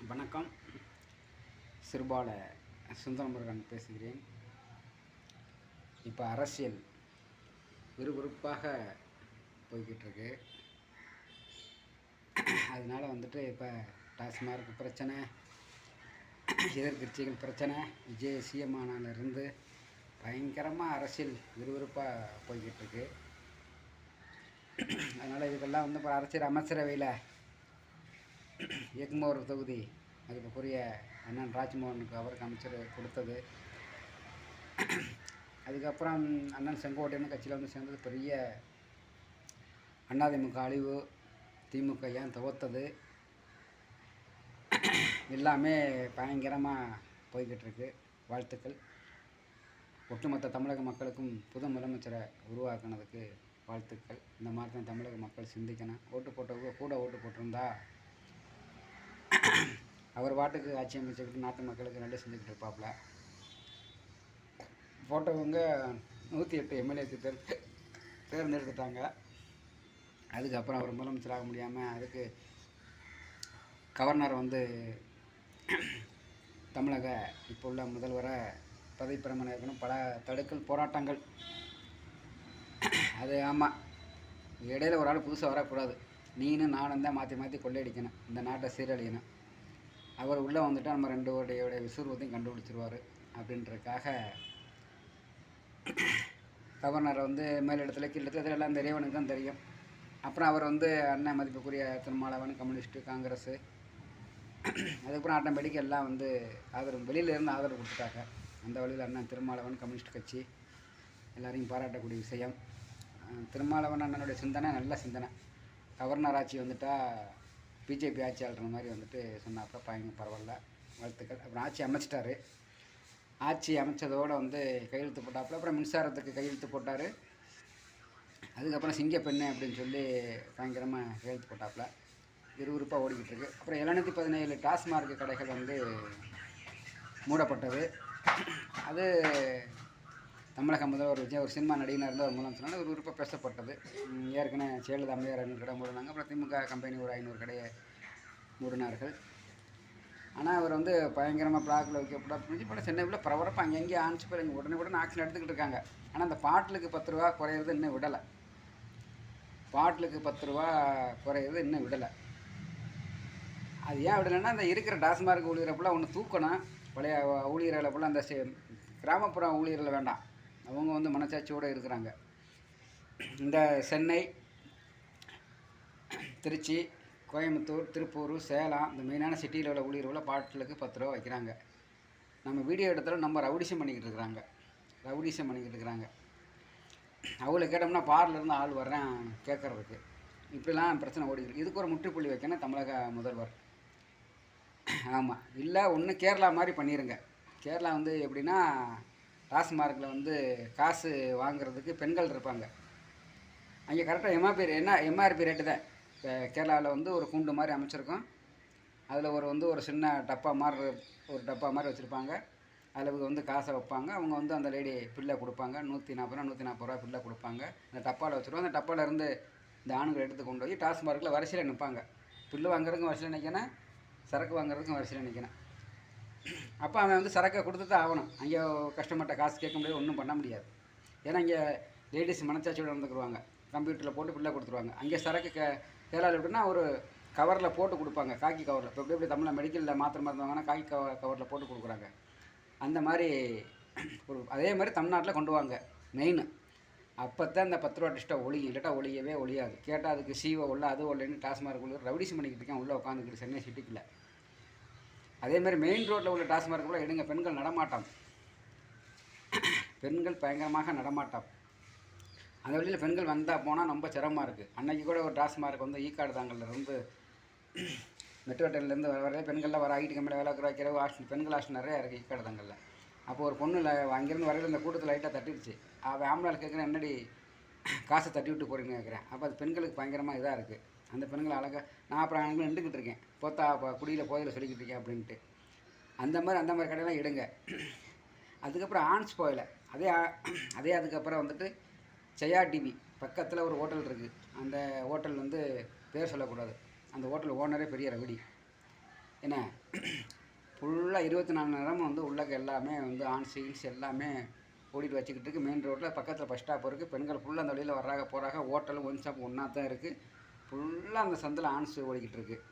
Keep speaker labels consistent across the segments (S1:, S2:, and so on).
S1: வணக்கம். சிறுபால சுந்தரமுருகன் பேசுகிறேன். இப்போ அரசியல் விறுவிறுப்பாக போய்கிட்டு இருக்கு. அதனால இப்போ டாஸ்மார்க் பிரச்சனை, எதிர்கட்சிகள் பிரச்சனை, விஜய் சிஎம் ஆனாலிருந்து பயங்கரமாக அரசியல் விறுவிறுப்பாக போய்கிட்டு இருக்கு. அதனால் இதுக்கெல்லாம் இப்போ அரசியல் அமைச்சரவையில் எக்மோர் தொகுதி அதுக்குரிய அண்ணன் ராஜ்மோகனுக்கு அவருக்கு அமைச்சர் கொடுத்தது. அதுக்கப்புறம் அண்ணன் செங்கோட்டையன் கட்சியில் சேர்ந்தது பெரிய அதிமுக அழிவு, திமுக ஏன் துவத்தது, எல்லாமே பயங்கரமாக போய்கிட்டு இருக்கு. வாழ்த்துக்கள். ஒட்டுமொத்த தமிழக மக்களுக்கும் புது முதலமைச்சரை உருவாக்குனதுக்கு வாழ்த்துக்கள். இந்த மாதிரி தான் தமிழக மக்கள் சிந்திக்கணும். ஓட்டு போட்டவங்க கூட ஓட்டு போட்டிருந்தா அவர் பாட்டுக்கு ஆட்சி அமைச்சுக்கிட்டு நாட்டு மக்களுக்கு நல்ல செஞ்சுக்கிட்டு இருப்பாப்புல. போட்டவங்க 108 எம்எல்ஏக்கு தேர்ந்தெடுத்துட்டாங்க. அதுக்கப்புறம் அவர் முதலமைச்சராக முடியாமல் அதுக்கு கவர்னர் தமிழக இப்போ உள்ள முதல்வரை பதவி பிரமாணம் இருக்கணும். பல தடுக்கல் போராட்டங்கள். அது ஆமாம், இடையில ஒரு ஆள் புதுசாக வரக்கூடாது. நீனும் நானும் தான் மாற்றி மாற்றி கொள்ளையடிக்கணும், இந்த நாட்டை சீரழியணும். அவர் உள்ளே வந்துட்டால் நம்ம 2 உடைய விசுர்வத்தையும் கண்டுபிடிச்சிருவார் அப்படின்றதுக்காக கவர்னரை மேலிடத்துல கீழிடத்துல எல்லாம் இந்த இறைவனுக்கு தான் தெரியும். அப்புறம் அவர் அண்ணன் மதிப்புக்குரிய திருமாவளவன், கம்யூனிஸ்ட்டு, காங்கிரஸ், அதுக்கப்புறம் ஆட்டோமேட்டிக்காக எல்லாம் ஆதரவு வெளியிலேருந்து ஆதரவு கொடுத்துட்டாங்க. அந்த வழியில் அண்ணன் திருமாவளவன் கம்யூனிஸ்ட் கட்சி எல்லாரையும் பாராட்டக்கூடிய விஷயம். திருமாவளவன் அண்ணனுடைய சிந்தனை நல்ல சிந்தனை. கவர்னர் ஆட்சி பிஜேபி ஆட்சி ஆளுற மாதிரி சொன்னாப்போ பரவாயில்ல, வாழ்த்துக்கள். அப்புறம் ஆட்சி அமைச்சிட்டாரு. ஆட்சி அமைச்சதோடு கையெழுத்து போட்டாப்புல. அப்புறம் மின்சாரத்துக்கு கையெழுத்து போட்டார். அதுக்கப்புறம் சிங்கப்பெண்ணு அப்படின்னு சொல்லி பயங்கரமாக கையெழுத்து போட்டாப்புல. விறுவிறுப்பாக ஓடிக்கிட்டு இருக்கு. அப்புறம் 717 டாஸ்மார்க் கடைகள் மூடப்பட்டது. அது தமிழக முதல்வர் விஜய் ஒரு சினிமா நடிகனாக இருந்தால் ஒரு மூலம் சொன்னால் ஒரு விருப்பம் பேசப்பட்டது. ஏற்கனவே ஜெயலலிதா அம்மையார் 500 கடை மூடினாங்க. அப்புறம் திமுக கம்பெனி ஒரு 500 கடையை மூடினார்கள். ஆனால் அவர் பயங்கரமாக பிளாக்கில் வைக்கப்படாது. இப்போ சென்னையில் பரபரப்பாக அங்கங்கே ஆணிச்சு போய் உடனே ஆக்ஷன் எடுத்துக்கிட்டு இருக்காங்க. ஆனால் அந்த பாட்டிலுக்கு 10 ரூபா குறையிறது இன்னும் விடலை. பாட்டிலுக்கு 10 ரூபா குறையிறது இன்னும் விடலை. அது ஏன் விடலைன்னா, அந்த இருக்கிற டாஸ்மார்க் ஊழியரைப்பெல்லாம் ஒன்று தூக்கணும். பழைய ஊழியர்களை போல் அந்த கிராமப்புற ஊழியர்களை வேண்டாம். அவங்க மனசாட்சியோடு இருக்கிறாங்க. இந்த சென்னை, திருச்சி, கோயம்புத்தூர், திருப்பூர், சேலம், இந்த மெயினான சிட்டியில் உள்ள ஊழியர்களை பாட்டிலுக்கு 10 ரூபா வைக்கிறாங்க. நம்ம வீடியோ எடுத்தாலும் நம்ம ரவுடிசம் பண்ணிக்கிட்டு இருக்கிறாங்க. அவங்கள கேட்டோம்னா பார்லேருந்து ஆள் வர்றேன் கேட்குறதுக்கு. இப்படிலாம் பிரச்சனை ஓடிக்கிட்டு. இதுக்கு ஒரு முற்றுப்புள்ளி வைக்கணும் தமிழக முதல்வர். ஆமாம், இல்லை ஒன்று கேரளா மாதிரி பண்ணிடுங்க. கேரளா எப்படின்னா, டாஸ்மார்க்கில் காசு வாங்குறதுக்கு பெண்கள் இருப்பாங்க. அங்கே கரெக்டாக எம்ஆர்பி ரேட்டு தான். இப்போ கேரளாவில் ஒரு கூண்டு மாதிரி அமைச்சிருக்கோம். அதில் ஒரு சின்ன டப்பா மாதிரி வச்சுருப்பாங்க. அதில் காசை வைப்பாங்க. அவங்க அந்த லேடி பில்லை கொடுப்பாங்க. 140 ரூபா பில்லை கொடுப்பாங்க. அந்த டப்பாவில் வச்சுருவோம். அந்த டப்பாவில் இருந்து இந்த ஆணுங்களை எடுத்து கொண்டு போய் டாஸ்மார்க்கில் வரிசையில் நிற்பாங்க. பில்லு வாங்குறதுக்கும் வரிசையில் நிற்கணும், சரக்கு வாங்குறதுக்கும் வரிசையில் நிற்கணும். அப்போ அவன் சரக்கை கொடுத்து தான் ஆகணும். அங்கே கஸ்டமர்கிட்ட காசு கேட்க முடியாது, ஒன்றும் பண்ண முடியாது. ஏன்னா இங்கே லேடிஸ் மனச்சாட்சியோடு நடந்துக்குருவாங்க. கம்ப்யூட்டரில் போட்டு பில்லை கொடுத்துருவாங்க. அங்கே சரக்கு கேரளாவில் எப்படின்னா ஒரு கவரில் போட்டு கொடுப்பாங்க, காக்கி கவரில். இப்போ எப்படி தமிழில் மெடிக்கலில் மாத்திரை மருந்து வாங்கினா காக்கி கவரில் போட்டு கொடுக்குறாங்க. அந்த மாதிரி அதே மாதிரி தமிழ்நாட்டில் கொண்டு வாங்க மெயின். அப்போ தான் இந்த 10 ரூபா டிஸ்ட்டை ஒழியும். இல்லாட்டா ஒழியவே ஒழியாது. கேட்டால் அதுக்கு சீவை உள்ள அது உள்ளேன்னு டாஸ்மார்க் உள்ள ரவுடிசம் பண்ணிக்கிட்டு இருக்கேன் உள்ளே உட்காந்துக்கிட்டு சென்னை சிட்டிக்குள்ள. அதேமாதிரி மெயின் ரோட்டில் உள்ள டாஸ்மார்க்குள்ளே எடுங்க. பெண்கள் நடமாட்டம், பெண்கள் பயங்கரமாக நடமாட்டம். அந்த வழியில் பெண்கள் வந்தால் போனால் ரொம்ப சிரமமாக இருக்குது. அன்றைக்கி கூட ஒரு டாஸ்மார்க் ஈக்காடு தாங்கலேருந்து மெட்ரோ ட்ரெயின்லேருந்து வர பெண்கள்லாம் வர ஐடி கம்பெனியில் வேலை வைக்கிற ஹாஸ்டல், பெண்கள் ஹாஸ்டல் நிறையா இருக்குது ஈக்காடு தாங்கலில். அப்போ ஒரு பொண்ணு அங்கேருந்து வரையில் இந்த கூட்டத்தில் லைட்டாக தட்டிடுச்சு. அவள் ஆம்பளால் கேட்குறேன், என்னடி காசை தட்டி விட்டு போகிறீங்கன்னு கேட்குறேன். அப்போ அது பெண்களுக்கு பயங்கரமாக இதாக இருக்குது. அந்த பெண்கள் அழகாக நான் அப்புறம் எனக்கு நின்றுக்கிட்டு இருக்கேன், போத்தா குடியில் போதையில் சொல்லிக்கிட்டு இருக்கேன் அப்படின்ட்டு. அந்த மாதிரி கடையெல்லாம் எடுங்க. அதுக்கப்புறம் ஆன்ஸ் போயில அதே அதுக்கப்புறம் ஜெயா டிவி பக்கத்தில் ஒரு ஹோட்டல் இருக்குது. அந்த ஹோட்டல் பேர் சொல்லக்கூடாது. அந்த ஹோட்டல் ஓனரே பெரிய ரவுடி. என்ன ஃபுல்லாக 24 மணி நேரமும் வந்து உள்ளக்க எல்லாமே வந்து ஆன் சீல்ஸ் எல்லாமே ஓடிட்டு வச்சுக்கிட்டு இருக்குது. மெயின் ரோட்டில் பக்கத்தில் பஸ் ஸ்டாப் இருக்குது. பெண்கள் ஃபுல்லாக அந்த வழியில் வர்றாங்க போகிறாங்க. ஹோட்டலும் ஒன் ஷாப் ஒன்றா தான் இருக்குது. ஃபுல்லாக அந்த சந்தில் ஆன்ஸ் ஓடிக்கிட்டு இருக்குது.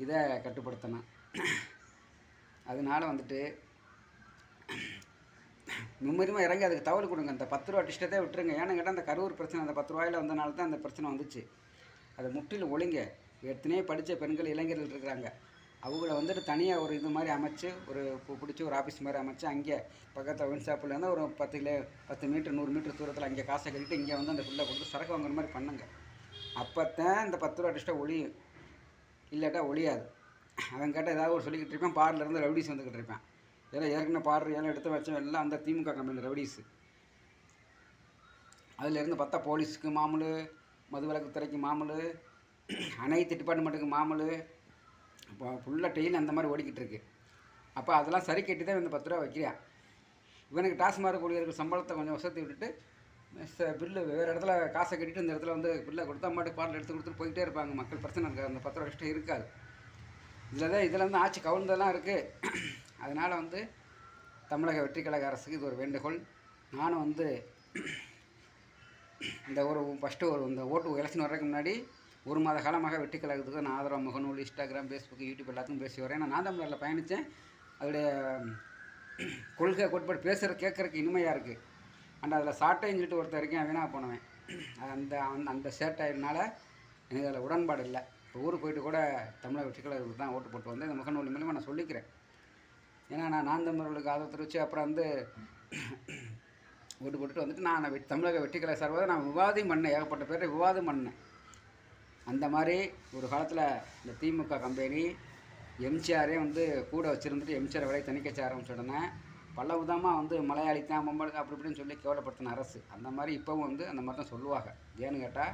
S1: இதை கட்டுப்படுத்தணும். அதனால வந்துட்டு மும்முரிமாக இறங்கி அதுக்கு தவறு கொடுங்க. அந்த 10 ரூபா டிஸ்டத்தை விட்டுருங்க. ஏன்னு கேட்டால் அந்த கரூர் பிரச்சனை அந்த 10 ரூபாயில் வந்தனால தான் அந்த பிரச்சனை வந்துச்சு. அதை முற்றிலும் ஒழிங்க. எத்தனையோ படித்த பெண்கள் இளைஞர்கள் இருக்கிறாங்க. அவங்கள வந்துட்டு தனியாக ஒரு இது மாதிரி அமைச்சு ஒரு பிடிச்சி ஒரு ஆஃபீஸ் மாதிரி அமைச்சு அங்கே பக்கத்தில் ஒயின் ஷாப்பில் ஒரு 10 மீட்டர் 100 மீட்டர் தூரத்தில் அங்கே காசை கட்டிட்டு இங்கே வந்து அந்த ஃபுல்லாக கொடுத்து சரக்கு வாங்குற மாதிரி பண்ணுங்க. அப்போ தான் இந்த 10 ரூபா டிஸ்ட்டை ஒழியும். இல்லாட்டா ஒழியாது. அவன் கேட்டால் ஏதாவது ஒரு சொல்லிக்கிட்டு இருப்பேன். பாரிலேருந்து ரவுடிஸ் வந்துக்கிட்டு இருப்பேன். இதெல்லாம் ஏற்கனவே பாடுற ஏன்னா எடுத்து வச்சோம் எல்லாம் அந்த திமுக கம்பெனி ரவுடிஸு. அதிலேருந்து பார்த்தா போலீஸுக்கு மாமூல், மதுவிலக்குத்துறைக்கு மாமூல், அனைத்து டிபார்ட்மெண்ட்டுக்கு மாமூல், இப்போ ஃபுல்லாக டெய்லி அந்த மாதிரி ஓடிக்கிட்டு இருக்கு. அப்போ அதெல்லாம் சரி கட்டி தான் இந்த 10 ரூபா வைக்கிறான். இவனுக்கு டாஸ்மார்க் ஊழியர்கள் சம்பளத்தை கொஞ்சம் வசதி விட்டுட்டு பில்லு வேறு இடத்துல காசை கட்டிட்டு இந்த இடத்துல வந்து பில்லை கொடுத்தா மாட்டு பாட்டில் எடுத்து கொடுத்துட்டு போயிட்டே இருப்பாங்க. மக்கள் பிரச்சனை இருக்காது. அந்த 10 ரூபா இஷ்டம் இருக்காது. இதில் வந்து ஆட்சி கவுழ்ந்தெல்லாம் இருக்குது. அதனால் வந்து தமிழக வெற்றி கழக அரசுக்கு இது ஒரு வேண்டுகோள். நானும் வந்து இந்த இந்த ஓட்டு எலெக்ஷன் வர்றதுக்கு முன்னாடி 1 மாத காலமாக வெற்றி கழகத்துக்கு நான் ஆதரவு முகநூல், இன்ஸ்டாகிராம், ஃபேஸ்புக், யூடியூப் எல்லாத்துக்கும் பேசி வரேன். நான் தமிழரில் பயணித்தேன். அதோடைய கொள்கை கோட்பாடு கேட்குறதுக்கு இனிமையாக இருக்குது. அண்ட் அதில் சாட்டைன்னு சொல்லிட்டு ஒருத்தர் இருக்கேன், வீணாக போனவன். அந்த சேட்டையினால எனக்கு அதில் உடன்பாடு இல்லை. இப்போ ஊருக்கு போயிட்டு கூட தமிழக வெற்றி கழகத்துக்கு தான் ஓட்டு போட்டு வந்து இந்த முகநூல் மூலமாக நான் சொல்லிக்கிறேன். ஏன்னா நான் தமிழர்களுக்கு ஆதரவு தெரிவித்து அப்புறம் வந்து ஓட்டு போட்டுட்டு வந்துட்டு நான் தமிழக வெற்றி கழக சார்பாக நான் விவாதம் பண்ணேன். ஏகப்பட்ட பேரை விவாதம் பண்ணேன். அந்த மாதிரி ஒரு காலத்தில் இந்த திமுக கம்பெனி எம்ஜிஆரே வந்து கூட வச்சுருந்துட்டு எம்ஜிஆர் விலை தணிக்கை ஆரம்பிச்ச உடனே பல விதமாக வந்து மலையாளி தான் பொம்பளுக்கு அப்படி இப்படின்னு சொல்லி கேவலப்படுத்தின அரசு. அந்த மாதிரி இப்போவும் வந்து அந்த மாதிரி தான் சொல்லுவாங்க. ஏன்னு கேட்டால்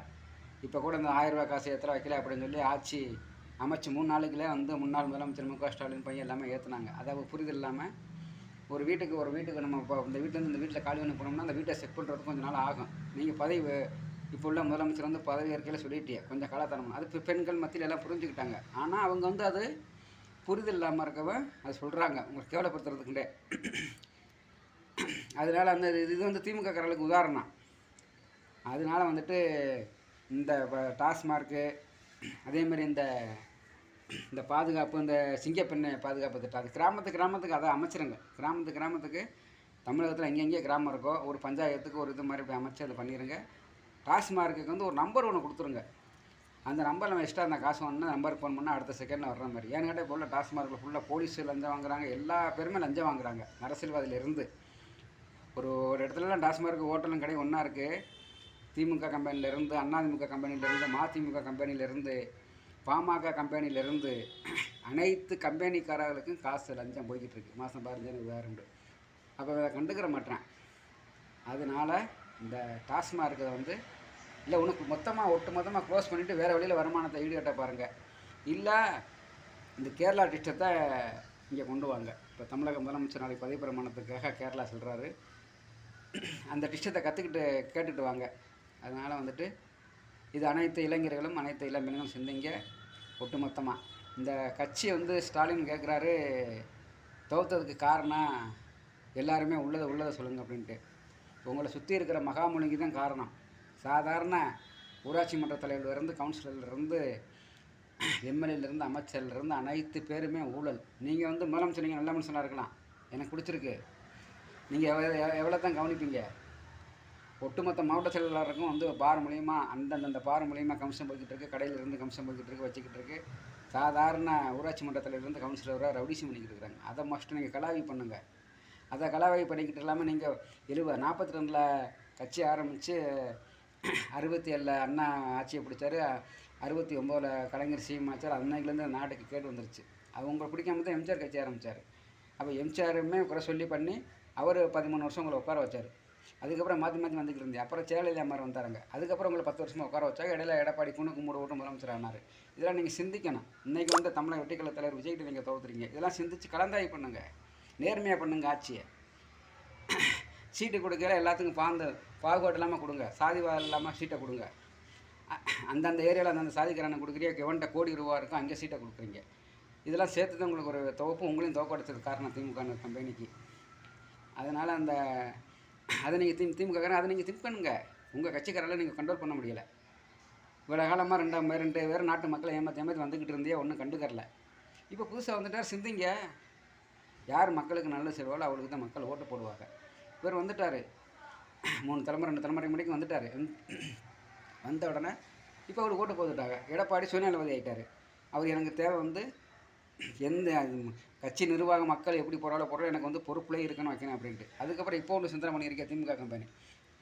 S1: இப்போ கூட இந்த 1000 ரூபா காசு ஏற்ற வைக்கல அப்படின்னு சொல்லி ஆட்சி அமைச்சு 3 நாளுக்குள்ளே வந்து முன்னாள் முதலமைச்சர் மு.க. ஸ்டாலின் பையன் எல்லாமே ஏற்றுனாங்க. அதாவது புரிதல் இல்லாமல் ஒரு வீட்டுக்கு நம்ம இப்போ இந்த வீட்டிலேருந்து இந்த வீட்டில் காலி பண்ணி போனோம்னா அந்த வீட்டை செக் பண்ணுறதுக்கு கொஞ்சம் நாள் ஆகும். நீங்கள் பதவி இப்போ உள்ள முதலமைச்சர் வந்து பதவி ஏற்கையில் சொல்லிட்டே கொஞ்சம் காலத்தரணும். அது பெண்கள் மத்தியில் எல்லாம் புரிஞ்சுக்கிட்டாங்க. ஆனால் அவங்க வந்து அது புரிதல் இல்லாமல் இருக்கவன் அது சொல்கிறாங்க உங்களுக்கு கேவலப்படுத்துறதுக்குண்டே. அதனால் அந்த இது வந்து திமுக காரர்களுக்கு உதாரணம். அதனால வந்துட்டு இந்த டாஸ்மார்க்கு அதேமாதிரி இந்த பாதுகாப்பு இந்த சிங்கப்பெண்ணை பாதுகாப்பு திட்டம் அது கிராமத்துக்கு அதை அமைச்சிருங்க. கிராமத்துக்கு தமிழகத்தில் எங்கெங்கே கிராமம் இருக்கோ ஒரு பஞ்சாயத்துக்கு ஒரு இது மாதிரி போய் அமைச்சு அதை பண்ணிடுங்க. டாஸ்மார்க்குக்கு வந்து ஒரு நம்பர் ஒன்று கொடுத்துருங்க. அந்த நம்பரில் நம்ம எக்ஸ்ட்ரா அந்த காசு வாங்கினா நம்பருக்கு ஃபோன் பண்ணால் அடுத்த செகண்டில் வர்ற மாதிரி. ஏன்னு கேட்டால் இப்போ உள்ள டாஸ்மார்க்கில் ஃபுல்லாக போலீஸ் லஞ்சம் வாங்குறாங்க. எல்லா பேருமே லஞ்சம் வாங்குறாங்க. அரசியல்வாதியிலேருந்து ஒரு இடத்துலலாம் டாஸ்மார்க்கு ஹோட்டலும் கடை ஒன்றா இருக்குது. திமுக கம்பெனிலேருந்து, அதிமுக கம்பெனிலேருந்து, மதிமுக கம்பெனிலேருந்து, பாமக கம்பெனிலேருந்து அனைத்து கம்பெனிக்காரர்களுக்கும் காசு லஞ்சம் போய்கிட்டு இருக்குது. மாதம் 15 வேறுண்டு. அப்போ அதை கண்டுக்கிற மாட்டேன். அதனால் இந்த டாஸ்மார்க்கை வந்து இல்லை உனக்கு ஒட்டுமொத்தமாக க்ளோஸ் பண்ணிவிட்டு வேறு வழியில் வருமானத்தை ஈடுகட்ட பாருங்கள். இல்லை இந்த கேரளா டிஸ்டத்தை இங்கே கொண்டு வாங்க. இப்போ தமிழக முதலமைச்சர் நாளைக்கு பதவி பிரமாணத்துக்காக கேரளா சொல்கிறாரு. அந்த டிஸ்டத்தை கேட்டுட்டு வாங்க. அதனால் வந்துட்டு இது அனைத்து இளைஞர்களும் அனைத்து இளம்பெண்களும் சிந்திங்க. ஒட்டுமொத்தமாக இந்த கட்சி வந்து ஸ்டாலின் கேட்குறாரு தோற்றதுக்கு காரணம் எல்லாருமே உள்ளதை சொல்லுங்கள் அப்படின்ட்டு. உங்களை சுற்றி இருக்கிற மகாமுனிக்கு தான் காரணம். சாதாரண ஊராட்சி மன்ற தலைவர்லேருந்து, கவுன்சிலர்லேருந்து, எம்எல்ஏலேருந்து, அமைச்சர்லேருந்து அனைத்து பேருமே ஊழல். நீங்கள் வந்து முதலமைச்சர் நீங்கள் நல்ல மனுஷனாக இருக்கலாம், எனக்கு பிடிச்சிருக்கு. நீங்கள் எவ்வளோ தான் கவனிப்பீங்க? ஒட்டுமொத்த மாவட்ட செயலாளருக்கும் வந்து பார் மூலிமா அந்தந்த பார் மூலிமா கமிஷன் போய்கிட்டு இருக்குது. கடையிலேருந்து கமிஷன் போய்கிட்டு இருக்குது, வச்சுக்கிட்டு இருக்குது. சாதாரண ஊராட்சி மன்ற தலைவர்லேருந்து கவுன்சிலர் வர ரவுடிசம் பண்ணிக்கிட்டு இருக்கிறாங்க. அதை மஸ்ட்டு நீங்கள் கலாவி பண்ணுங்கள். அதை கலாவை பண்ணிக்கிட்டு இல்லாமல் நீங்கள் 42 கட்சி ஆரம்பித்து 67 அண்ணா ஆட்சியை பிடிச்சாரு, 69 கலைஞர் சிஎம் ஆச்சார். அன்னைக்குலேருந்து நாட்டுக்கு கேட்டு வந்துருச்சு. அவங்க பிடிக்காம தான் எம்ஜிஆர் கட்சி ஆரம்பித்தார். அப்போ எம்ஜிஆருமே குறை சொல்லி பண்ணி அவர் 13 வருஷம் உங்களை உட்கார வச்சார். அதுக்கப்புறம் மாற்றி வந்துக்கிட்டு இருந்தேன். அப்புறம் ஜெயலலிதா மாதிரி வந்தாருங்க. அதுக்கப்புறம் உங்களை 10 வருஷமாக உட்கார வச்சாங்க. இடையில எடப்பாடி கும்பிடு ஓட்டு முதலமைச்சர் ஆனார். இதெல்லாம் நீங்கள் சிந்திக்கணும். இன்றைக்கி வந்து தமிழக வெற்றி கழக தலைவர் விஜய்கிட்ட நீங்கள் தோற்றுறீங்க. இதெல்லாம் சிந்திச்சு கலந்தாய்வு பண்ணுங்கள், நேர்மையாக பண்ணுங்கள். ஆட்சியை சீட்டு கொடுக்கல எல்லாத்துக்கும் பாகுபாடு இல்லாமல் கொடுங்க, சாதிவாதம் இல்லாமல் சீட்டை கொடுங்க. அந்தந்த ஏரியாவில் அந்தந்த சாதிக்காரனை கொடுக்குறீங்க, எவன்கிட்ட கோடி ரூபா இருக்கும் அங்கே சீட்டை கொடுக்குறீங்க. இதெல்லாம் சேர்த்து தான் உங்களுக்கு ஒரு துவப்பு உங்களையும் துவக்கடிச்சது காரணம் திமுக கம்பெனிக்கு. அதனால் அதை நீங்கள் திமுக அதை நீங்கள் திங்க் பண்ணுங்கள். உங்கள் கட்சிக்காரெல்லாம் நீங்கள் கண்ட்ரோல் பண்ண முடியலை. இவ்வளோ காலமாக ரெண்டு பேரும் நாட்டு மக்களை ஏமாற்றி வந்துக்கிட்டு இருந்தே ஒன்றும் கண்டுக்கறல. இப்போ புதுசாக வந்துட்டார், சிந்திங்க. யார் மக்களுக்கு நல்லது செய்வாளோ அவளுக்கு தான் மக்கள் ஓட்டு போடுவாங்க. இவர் வந்துட்டார், 3 தலைமுறை 2 தலைமுறை முடிக்கும் வந்துட்டார். வந்த உடனே இப்போ அவருக்கு ஓட்டு போட்டுட்டாங்க. எடப்பாடி சுயநலவாதி ஆகிட்டார். அவர் எனக்கு தேவை எந்த கட்சி நிர்வாக மக்கள் எப்படி போகிறாலோ எனக்கு பொறுப்புலே இருக்கணும் வைக்கணும் அப்படின்ட்டு. அதுக்கப்புறம் இப்போ ஒன்று சிந்தனை பண்ணியிருக்கேன் திமுக கம்பெனி.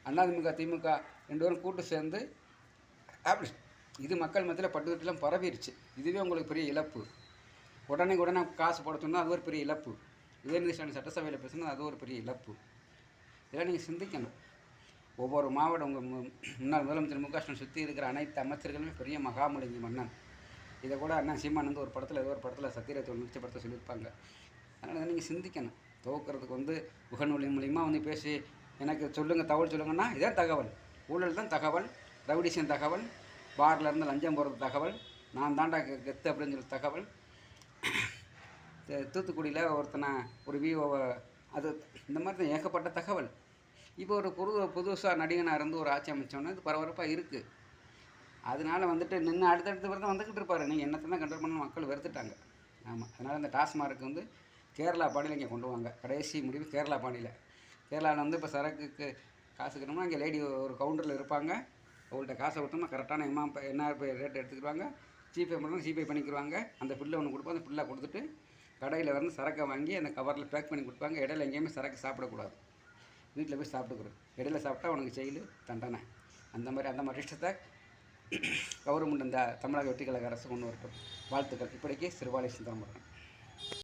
S1: அதிமுக திமுக 2 பேரும் கூட்டு சேர்ந்து அப்படி இது மக்கள் மத்தியில் பட்டுக்கிட்டுலாம் பரவிடுச்சு. இதுவே உங்களுக்கு பெரிய இழப்பு. உடனே காசு போட சொன்னால் அது ஒரு பெரிய இழப்பு. உதயநிதி ஸ்டாலின் சட்டசபையில் பேசுனா அது ஒரு பெரிய இழப்பு. இதெல்லாம் நீங்கள் சிந்திக்கணும். ஒவ்வொரு மாவட்டம் உங்கள் முன்னாள் முதலமைச்சர் மு க ஸ்டாலின் சுற்றி இருக்கிற அனைத்து அமைச்சர்களுமே பெரிய மகாமுடிஞ்சு மன்னன். இதை கூட அண்ணா சீமான் ஒரு படத்தில் ஏதோ ஒரு படத்தில் சத்தியராஜ் நிச்சய படத்தை சொல்லியிருப்பாங்க. அதனால் நீங்கள் சிந்திக்கணும். துவக்கிறதுக்கு முகநூலி மூலிமா பேசி எனக்கு சொல்லுங்கள், தகவல் சொல்லுங்கன்னா இதான் தகவல். ஊழல் தான் தகவல், ரவுடிஷன் தகவல், பார்லேருந்து லஞ்சம் போகிறது தகவல், நான் தாண்டா கெத்து அப்படின்னு சொல்லி தகவல். தூத்துக்குடியில் ஒருத்தனை ஒரு விஓவை அது இந்த மாதிரி தான் ஏகப்பட்ட தகவல். இப்போ ஒரு புதுசாக நடிகனாக இருந்து ஒரு ஆட்சி அமைச்சோன்னா இது பரபரப்பாக இருக்குது. அதனால் நின்று அடுத்தடுத்து தான் வந்துக்கிட்டு இருப்பார். நீங்கள் என்னத்தை தான் கண்ட்ரோல் பண்ண மக்கள் வெறுத்துட்டாங்க. ஆமாம், அதனால் இந்த டாஸ்மார்க்கு கேரளா பாணியில் இங்கே கொண்டு வாங்க. கடைசி முடிவு கேரளா பாணியில். கேரளாவில் இப்போ சரக்குக்கு காசு கட்டணும்னா இங்கே லேடி ஒரு கவுண்டரில் இருப்பாங்க. அவங்கள்ட்ட காசை விட்டோம்னா கரெக்டான என்ன ரேட் எடுத்துக்கிடுவாங்க. ஜிபே பண்ணணும், ஜிபே பண்ணிக்கிடுவாங்க. அந்த பில்லை ஒன்று கொடுப்போம். அந்த பில்லை கொடுத்துட்டு கடையில் சரக்கை வாங்கி அந்த கவரில் பேக் பண்ணி கொடுப்பாங்க. இடையில எங்கேயுமே சரக்கு சாப்பிடக்கூடாது. வீட்டில் போய் சாப்பிட்டுக்கிறோம். இடையில சாப்பிட்டா உனக்கு ஜெயிலு தண்டனை. அந்த மாதிரி இஷ்டத்தை கவர்மெண்ட் இந்த தமிழக வெற்றி கழக அரசு கொண்டு வரட்டும். வாழ்த்துக்கள். இப்படிக்கு சிறுவாலை சுந்தரமுருகன்.